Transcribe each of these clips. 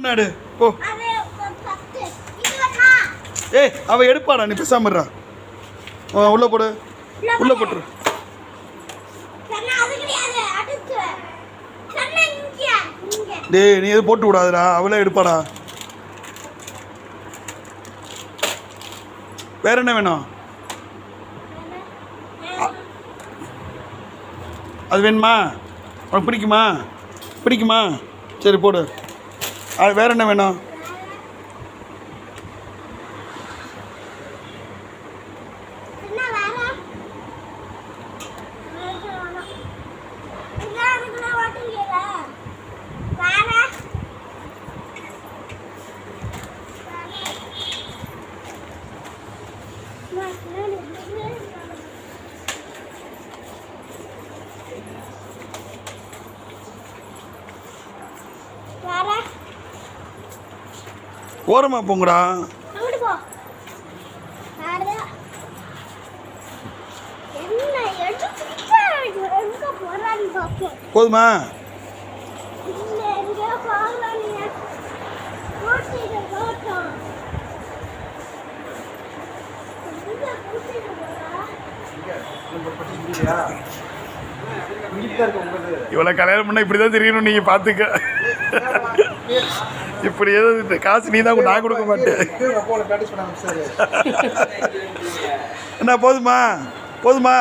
நாடு போ. ஏய் அவ எடுப்பாடா, நீ பேசாமறா. உள்ள போடு, உள்ள போட்டுரு. டேய் நீ எது போட்டு விடாதடா, அவளே எடுப்பாடா. வேற என்ன வேணும்? அது வேணுமா? உனக்கு பிடிக்குமா? பிடிக்குமா? சரி போடு. அது வேற என்ன வேணும்? ஓரமா போங்கடா. போதுமா? இவ்வளோ கல்யாணம் பண்ண இப்படிதான் தெரியணும். நீங்க பாத்துக்க. இப்படி ஏதோ காசு நீ தான், நான் கொடுக்க மாட்டேன். என்ன போதுமா? போதுமா?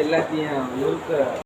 எல்லாத்தையும்